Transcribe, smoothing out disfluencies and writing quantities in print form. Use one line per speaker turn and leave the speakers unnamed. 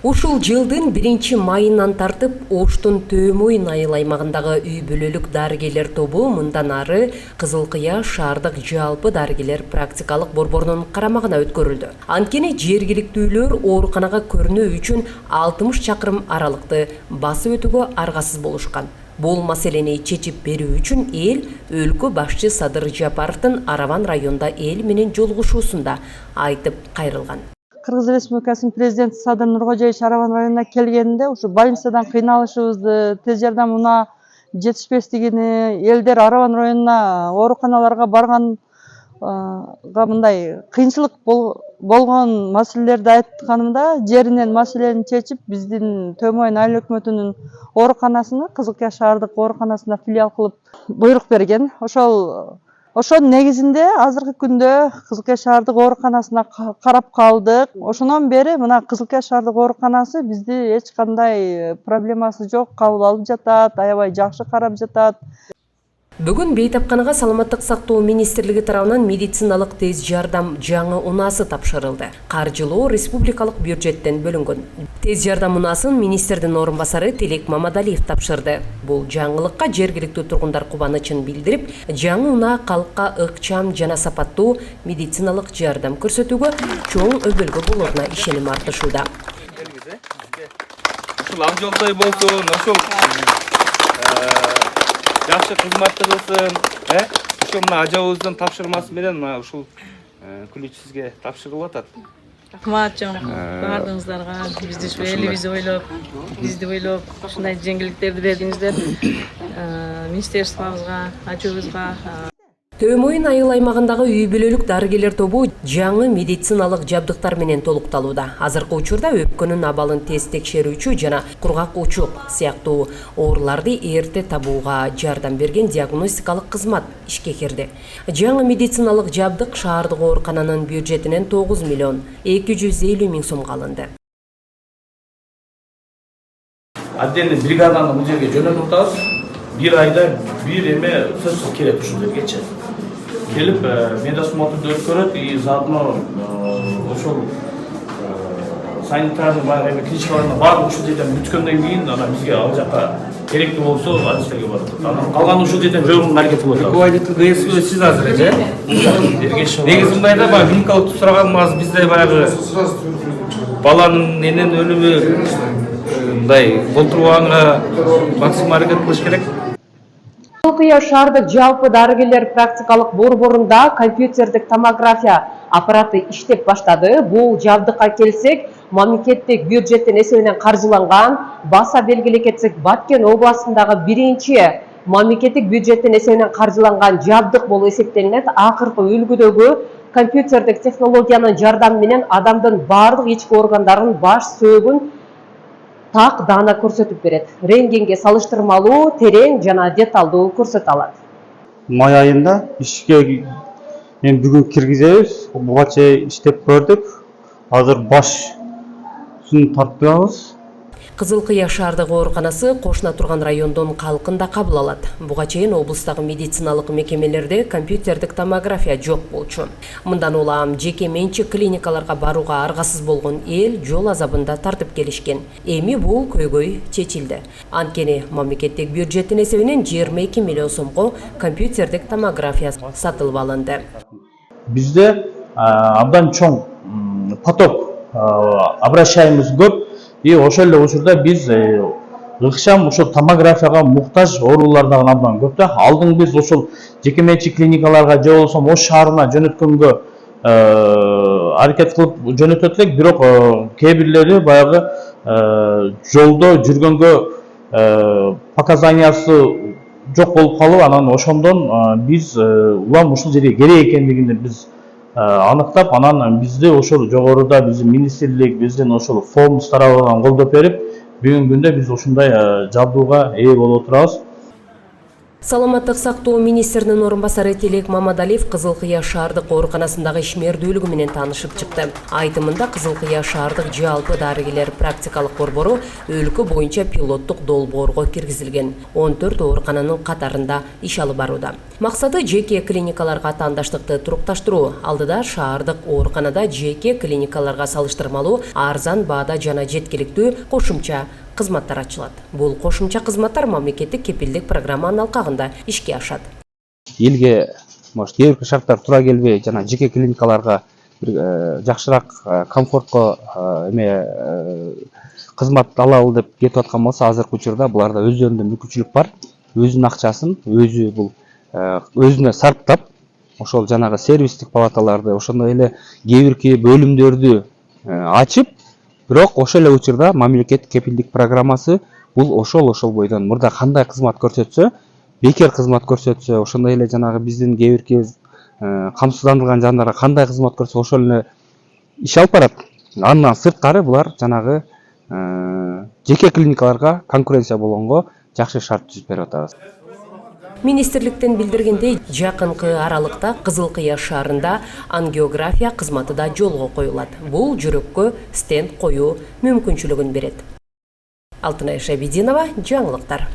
Ушул жылдын 1-майынан тартып Оштун Төмөйн айыл аймагындагы үй бүлөлүк дарыгерлер тобу мындан ары Кызыл Кыя шаардык жалпы дарыгерлер практикалык борборунун карамагына өткөрүлдү. Анткени жергиликтүүлөр ооруканага көрүнүү үчүн 60 чакырым аралыкты басып өтүүгө аргасыз болушкан. Бул маселени чечип берүү үчүн эл өлкө башчы Садыр Жапаровдун Араван районунда эл менен жолугушуусунда айтып кайрылган.
Кыргыз Республикасынын президенти Садыр Нуркожоевич Араван районуна келгенде ушу больницадан кыйналышыбызды, тез жардам унаа жетишпестигини, элдер Араван районуна ооруканаларга барганга мындай кыйынчылык болгон маселелерди айтканымда, жеринен маселени чечип, биздин Төмөйн айыл өкмөтүнүн ооруканасына, Кызыл Кыя шаардык ооруканасына филиал кылып буйрук берген. Ошонун негизинде азыркы күндө Кызыл Кыя шаардык ооруканасына карап калдык. Ошондон бери мына Кызыл Кыя шаардык ооруканасы бизди эч кандай проблемасы жок, кабыл алып жатат, аябай жакшы карап жатат.
Бүгүн Бейтапканага Саламаттык сактоо министрлиги тарабынан медициналык тез жардам жаңы унаасы тапшырылды. Каржылоо республикалык бюджеттен бөлүнгөн. Тез жардам унаасын министрдин орун басары Телек Мамадалиев тапшырды. Бул жаңылыкка жергиликтүү тургундар кубанычын билдирип, жаңы унаа калкка ыкчам жана сапаттуу медициналык жардам көрсөтүүгө чоң өбөлгө болоруна ишеним артышууда.
Ушул ак жолдой болсун, ошол жакшы кызматты кылсын, ошо мына ажабыбыздын тапшырмасы менен мына ушул күлүч сизге тапшырылып атат.
Рахмат чоң баардыгыңыздарга, бизди ойлоп, ушундай жеңилдиктерди бердиңиздер. Министерствобузга, ажыбызга.
Төмөйн айыл аймагындагы үй бүлөлүк дарыгерлер тобу жаңы медициналык жабдыктар менен толукталууда. Азыркы учурда өпкөнүн абалын тез текшерүүчү жана кургак учук сыяктуу ооруларды эрте табууга жардам берген диагностикалык кызмат ишке кирди. Жаңы медициналык жабдык шаардык оорукананын бюджетинен 9 миллион 250 миң сомго алынды.
Отдельный бригаданы бул жерге жөнөтүп атабыз. Bir ayda bir эме сөзсүз келет ушул жергече. Келип медосмотрду өткөрөт и заодно ошол санитарный эме клиникаларына баардык ушул жерден бүткөндөн кийин ана бизге ал жака керектүү болсо адистерге барат. Анан калган ушул жерден жөнгөнгө аракет кылып атабыз.
Руководитель ГСУ сиз азыр негизи мындайда баягы клиникалык сураган аз бизде баягы баланын энен өлүмү мындай болтурбаганга максимум аракет кылыш керек.
Кызыл Кыя шаардык жалпы дарыгерлер практикалык борборунда компьютердик томография аппараты иштеп баштады. Бул жабдыкка келсек, мамлекеттик бюджеттин эсебинен каржыланган, баса белгилей кетсек, Баткен областындагы биринчи мамлекеттик бюджеттин эсебинен каржыланган жабдык болуп эсептелинет. Акыркы үлгүдөгү компьютердик технологиянын жардамы менен адамдын бардык ички органдарын, баш сөөгүн так даана көрсөтүп берет. Рентгенге салыштырмалуу, терең жана деталдуу көрсөтө алат.
Май айында ишке бүгүн киргизебиз. Буга чейин иштеп көрдүк. Азыр башын тартабыз.
Кызыл Кыя шаардык ооруканасы кошуна турган райондун калкын да кабыл алат. Буга чейин облустагы медициналык мекемелерде компьютердик томография жок болчу. Мындан улам жеке менчик клиникаларга барууга аргасыз болгон эл жол азабында тартып келишкен. Эми бул көйгөй чечилди. Анткени мамлекеттик бюджеттин эсебинен 22 миллион сомго компьютердик томография сатылып алынды.
Бизде абдан чоң поток обращаемыз көп. И ошол эле учурда биз ыкчам ошол томографияга муктаж оорулар дагы абдан көп да. Алдын биз ошол жеке менчик клиникаларга же болбосо Ош шаарына жөнөткөнгө аракет кылып жөнөтөт элек, бирок кээ бирлери баягы жолдо жүргөнгө показаниясы жок болуп калып, анан ошондон биз улам ушул жерге керек экендигин биз аныктап, анан бизди ошол жогоруда биздин министрлик, биздин ошол фонд тарабынан колдоп берип, бүгүнкү күндө биз ушундай жабдууга ээ болуп отурабыз.
Саламаттык сактоо министринин орун басары Телек Мамадалиев Кызылкыя шаардык ооруканасындагы ишмердүүлүгү менен таанышып чыкты. Айтымында Кызылкыя шаардык жалпы дарыгерлер практикалык борбору өлкө боюнча пилоттук долбоорго киргизилген. 14 оорукананын катарында иш алып барууда. Максаты жеке клиникаларга атаандаштыкты турукташтыруу. Алдыда шаардык ооруканада жеке клиникаларга салыштырмалуу арзан баада жана жеткиликтүү кошумча кызматтар ачылат. Бул кошумча кызматтар мамлекеттик кепилдик программанын алкагында ишке ашат.
Элге может кээ шарттар туура келбей жана жеке клиникаларга жакшыраак комфортко кызмат алалы деп кетип аткан болсо, азыркы учурда буларда өздөрүндө мүмкүнчүлүк бар. Өзүнүн акчасын өзү бул өзүнө сарптап, ошол жанагы сервистик палаталарды, ошондой эле кээ бирки бөлүмдөрдү ачып, бирок ошол эле учурда мамлекеттик кепилдик программасы бул ошол бойдон мурда кандай кызмат көрсөтсө, бекер кызмат көрсөтсө, ошондой эле жанагы биздин кээ бирки камсыздандырылган жандарга кандай кызмат көрсөтсө, ошол эле иш алып барат. Андан сырткары булар жанагы жеке клиникаларга конкуренция болгонго жакшы шарт түзүп берип атабыз.
Министрликтен билдиргендей, жакынкы аралыкта Кызылкыя шаарында ангиография кызматы да жолго коюлат. Бул жүрөккө стенд коюу мүмкүнчүлүгүн берет. Алтынай Шабидинова, жаңылыктар.